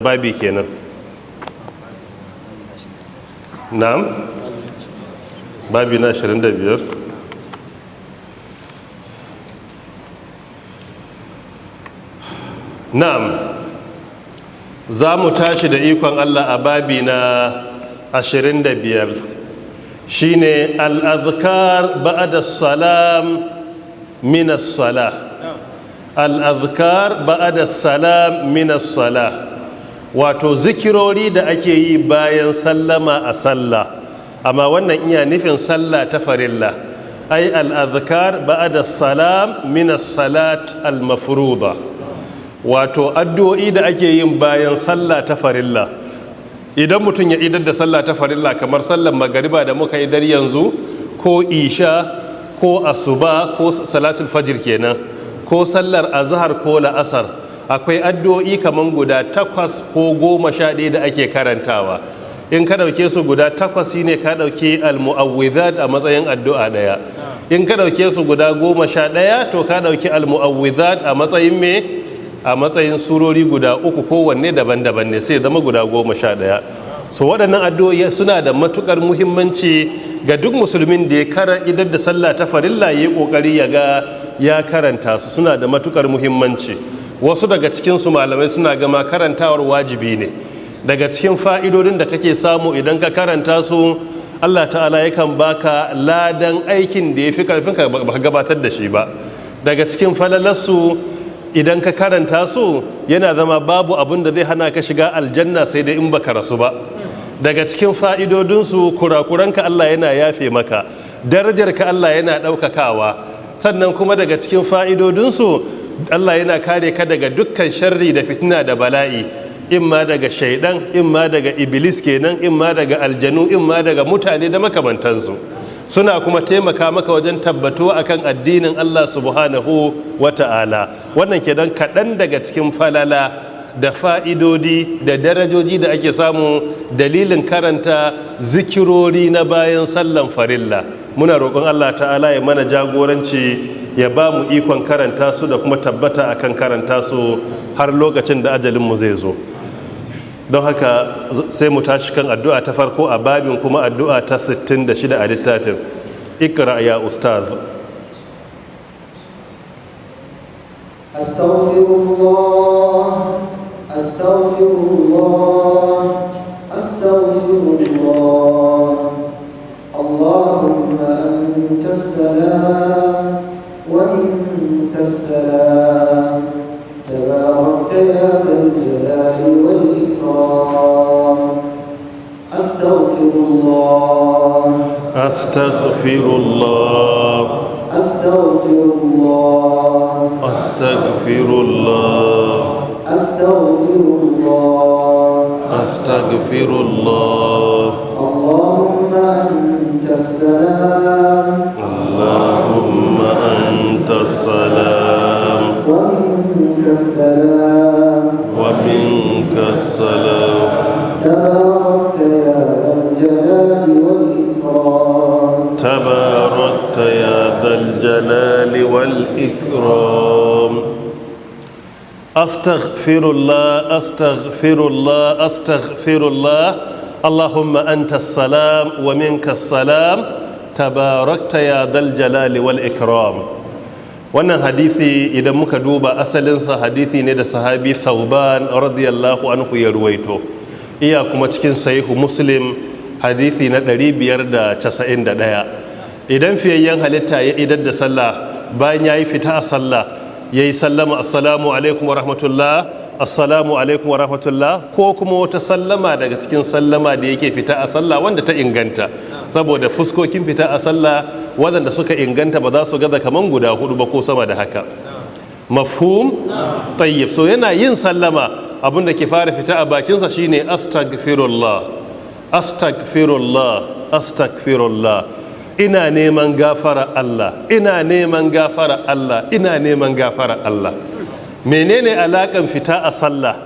babi kenan. Na'am, babi na 25. Na'am, za mu tashi da ikon Allah a babi na 25 shine al-azkar ba'da salam min as-salah. Al-azkar ba'da salam min as-salah, wato zikirori da ake yi bayan sallama a sallah, amma wannan iya nufin sallah ta farilla. Ai al-azkar ba'da salam min as-salat al-mafruḍa, wato addu'o'i da ake yin bayan sallah ta farilla. Idan mutum ya idar da sallah ta farilla kamar sallar magariba da muka idar yanzu, ko isha ko asuba ko salatul fajr kenan, ko sallar azhar ko la'asar, akwai addu'o'i kaman guda 8 ko 11 da ake karantawa. In ka dauke su guda 8 shine ka dauke al-mu'awwidhat a matsayin addu'a daya. In ka dauke su guda 11 to ka dauki al-mu'awwidhat a matsayin me? A matsayin surori guda 3, kowanne daban-daban ne, sai zama guda 11. So waɗannan addu'o'i suna da matukar muhimmanci ga duk musulmin da ya idar da sallah ta farilla, yayi kokari ya ga ya karanta su, suna da matukar muhimmanci. Wasu daga cikinsu malamai suna gama karantawar wajibi ne. Daga cikin fa'idodin da kake samu idan ka karanta su, Allah ta'ala yakan baka ladan aikin da ya fi karfin ka ba gabatar da shi ba. Daga cikin falalarsu, idan ka karanta su yana zama babu abin da zai hana ka shiga aljanna sai dai in baka rasu ba. Daga cikin fa'idodinsu, kurakuranka Allah yana yafe maka, darajarka Allah yana ɗaukakawa. Sannan kuma daga cikin fa'idodinsu, Allah yana kare ka daga dukkan sharri da fitina da bala'i, imma daga shaidan, imma daga iblis kenan, imma daga aljanu, imma daga mutane da makamantansu. Suna kuma taimaka maka wajen tabbatuwa akan addinin Allah subhanahu wa ta'ala. Wannan kenan kaɗan daga cikin falala da fa'idodi da darajoji da ake samu dalilin karanta zikirori na bayan sallan farilla. Muna roƙon Allah ta'ala ya mana jagoranci, ya ba mu ikon karanta su da kuma tabbata akan karanta su har lokacin da ajalinmu zai zo. Don haka sai mu tashi kan addu'a ta farko a babin, kuma addu'a ta 66 a littafin. Ikra ya ustaz. Astaghfirullah, astaghfirullah, astaghfirullah. Allahumma antas salam wa minkas salam. تباركت يا ذا الجلال والإكرام. أستغفر الله، أستغفر الله، أستغفر الله، أستغفر الله، أستغفر الله، أستغفر الله. اللهم أنت السلام، اللهم أنت السلام ومنك السلام، ومنك السلام. تباركت يا ذا الجلال والإكرام. تباركت يا ذا الجلال والإكرام. أستغفر الله، أستغفر الله، أستغفر الله. اللهم أنت السلام ومنك السلام. تباركت يا ذا الجلال والإكرام. wannan hadisi idan muka duba asalinsa hadisi ne da sahabi Thauban radiyallahu anhu ya ruwaito, iya kuma cikin sahihu Muslim hadisi na 591. Idan fiyayyen halitta ya idar da sallah, bayan yayi fita a sallah, yayi sallama assalamu alaikum wa rahmatullah, assalamu alaikum wa rahmatullah, ko kuma wata sallama daga cikin sallama da yake fita a sallah wanda ta inganta, saboda fuskokin fita a sallah waɗanda suka inganta ba za su gaza kaman guda 4 ba ko sama da haka. Mafhum? Tayyib. So yana yin sallama, abin da ke fara fita a bakinsa shine astaghfirullah, astaghfirullah, astaghfirullah. Ina neman gafara Allah, ina neman gafara Allah, ina neman gafara Allah. Menene alakan fita a sallah